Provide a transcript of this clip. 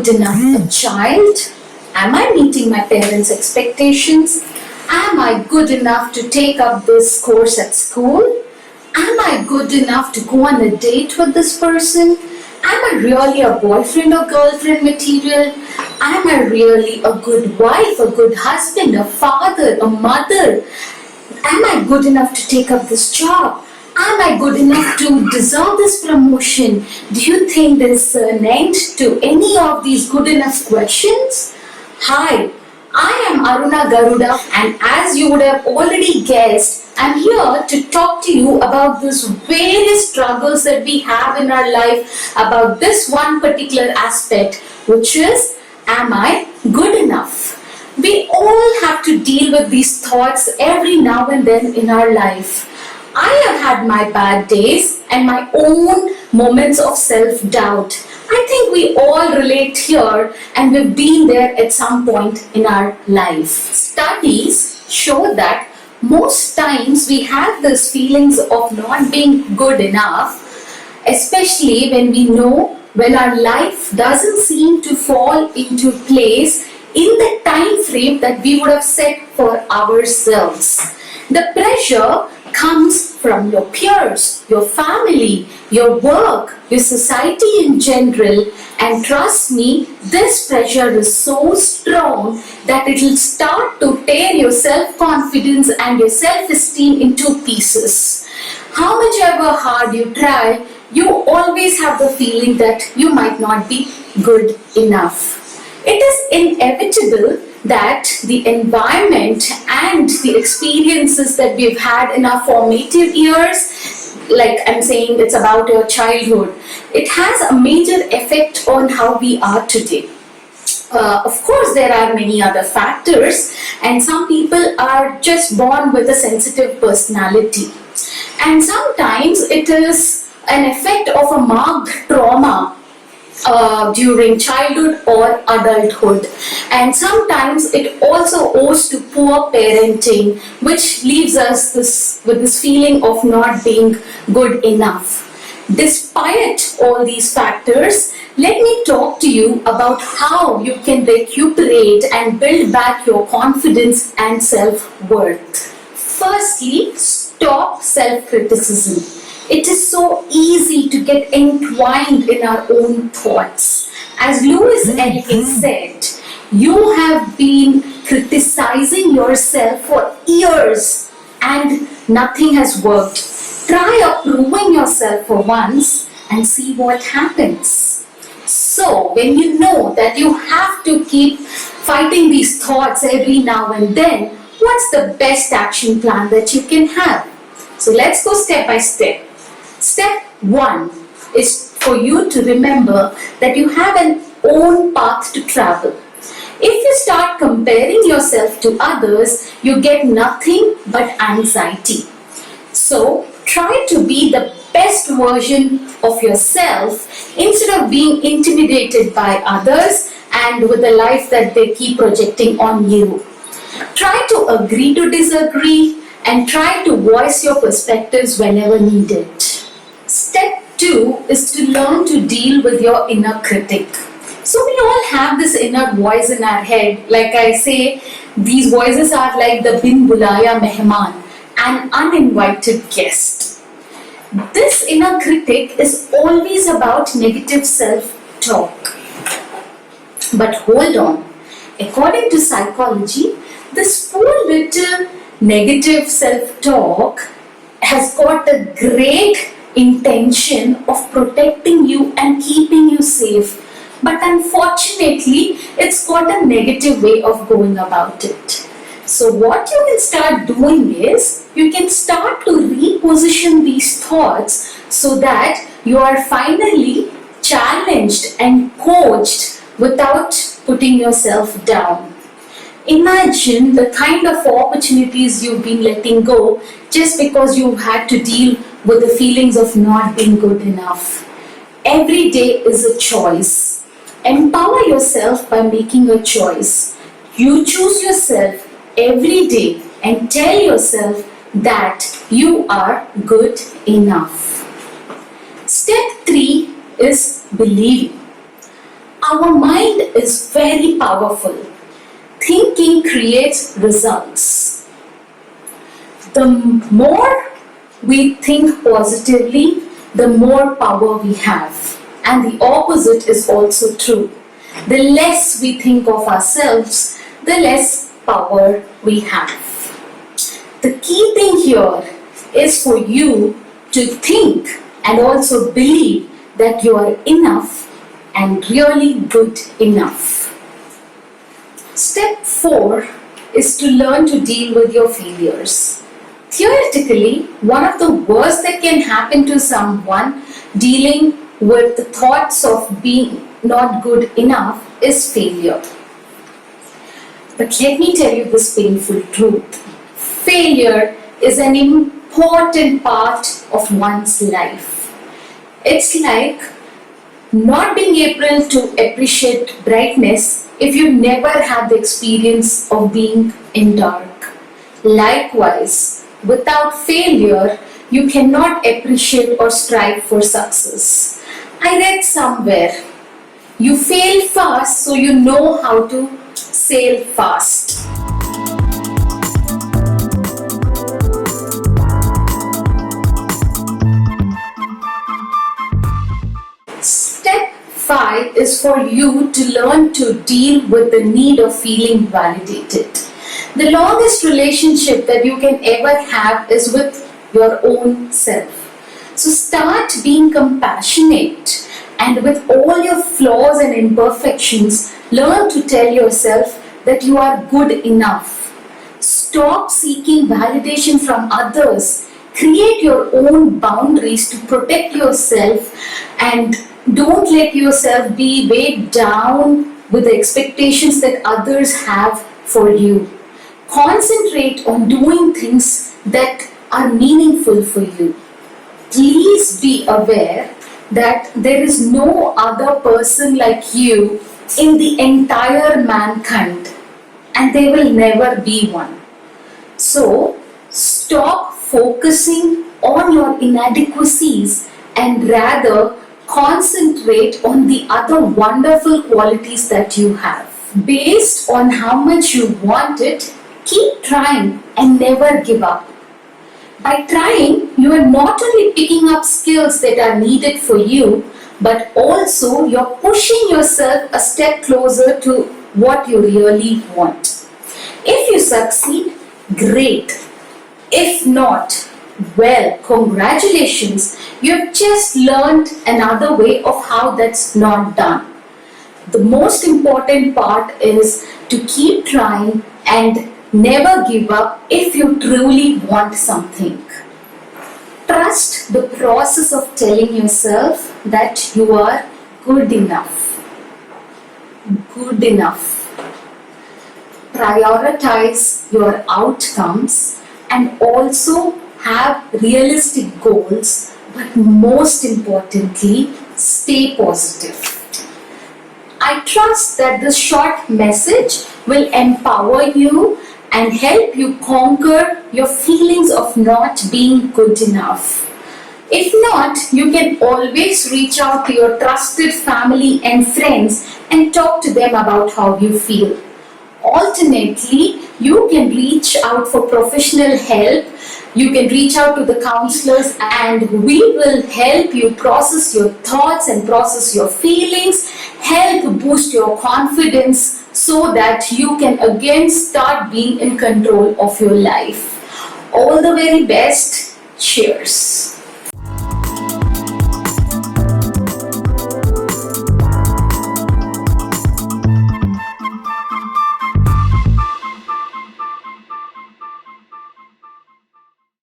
good enough a child? Am I meeting my parents' expectations? Am I good enough to take up this course at school? Am I good enough to go on a date with this person? Am I really a boyfriend or girlfriend material? Am I really a good wife, a good husband, a father, a mother? Am I good enough to take up this job? Am I good enough to deserve this promotion? Do you think there is an end to any of these good enough questions? Hi, I am Aruna Garuda, and as you would have already guessed, I'm here to talk to you about these various struggles that we have in our life about this one particular aspect, which is, am I good enough? We all have to deal with these thoughts every now and then in our life. I have had my bad days and my own moments of self-doubt. I think we all relate here, and we've been there at some point in our life. Studies show that most times we have these feelings of not being good enough, especially when we know when our life doesn't seem to fall into place in the time frame that we would have set for ourselves. The pressure comes from your peers, your family, your work, your society in general, and trust me, this pressure is so strong that it will start to tear your self-confidence and your self-esteem into pieces. How much ever hard you try, you always have the feeling that you might not be good enough. It is inevitable that the environment and the experiences that we've had in our formative years, like I'm saying, it's about your childhood, it has a major effect on how we are today. Of course, there are many other factors, and some people are just born with a sensitive personality. And sometimes it is an effect of a marked trauma during childhood or adulthood, and sometimes it also owes to poor parenting, which leaves us with this feeling of not being good enough. Despite all these factors, let me talk to you about how you can recuperate and build back your confidence and self-worth. Firstly, stop self-criticism. It is so easy to get entwined in our own thoughts. As Louis L.K. said, you have been criticizing yourself for years and nothing has worked. Try approving yourself for once and see what happens. So, when you know that you have to keep fighting these thoughts every now and then, what's the best action plan that you can have? So, let's go step by step. Step 1 is for you to remember that you have an own path to travel. If you start comparing yourself to others, you get nothing but anxiety. So try to be the best version of yourself instead of being intimidated by others and with the life that they keep projecting on you. Try to agree to disagree and try to voice your perspectives whenever needed. Step 2 is to learn to deal with your inner critic. So we all have this inner voice in our head. Like I say, these voices are like the bin bulaya mehman, an uninvited guest. This inner critic is always about negative self-talk. But hold on. According to psychology, this poor little negative self-talk has got a great intention of protecting you and keeping you safe, but unfortunately it's got a negative way of going about it. So what you can start doing is you can start to reposition these thoughts so that you are finally challenged and coached without putting yourself down. Imagine the kind of opportunities you've been letting go just because you've had to deal with the feelings of not being good enough. Every day is a choice. Empower yourself by making a choice. You choose yourself every day and tell yourself that you are good enough. Step 3 is believing. Our mind is very powerful. Thinking creates results. The more we think positively, the more power we have. And the opposite is also true. The less we think of ourselves, the less power we have. The key thing here is for you to think and also believe that you are enough and really good enough. Step 4 is to learn to deal with your failures. Theoretically, one of the worst that can happen to someone dealing with the thoughts of being not good enough is failure. But let me tell you this painful truth. Failure is an important part of one's life. It's like not being able to appreciate brightness if you never had the experience of being in dark. Likewise, without failure, you cannot appreciate or strive for success. I read somewhere, you fail fast so you know how to sail fast. Step 5 is for you to learn to deal with the need of feeling validated. The longest relationship that you can ever have is with your own self. So start being compassionate, and with all your flaws and imperfections, learn to tell yourself that you are good enough. Stop seeking validation from others. Create your own boundaries to protect yourself, and don't let yourself be weighed down with the expectations that others have for you. Concentrate on doing things that are meaningful for you. Please be aware that there is no other person like you in the entire mankind, and there will never be one. So, stop focusing on your inadequacies and rather concentrate on the other wonderful qualities that you have. Based on how much you want it, keep trying and never give up. By trying, you are not only picking up skills that are needed for you, but also you're pushing yourself a step closer to what you really want. If you succeed, great. If not, well, congratulations. You've just learned another way of how that's not done. The most important part is to keep trying and never give up if you truly want something. Trust the process of telling yourself that you are good enough. Good enough. Prioritize your outcomes and also have realistic goals, but most importantly, stay positive. I trust that this short message will empower you and help you conquer your feelings of not being good enough. If not, you can always reach out to your trusted family and friends and talk to them about how you feel. Alternately, you can reach out for professional help. You can reach out to the counselors, and we will help you process your thoughts and process your feelings, help boost your confidence so that you can again start being in control of your life. All the very best. Cheers.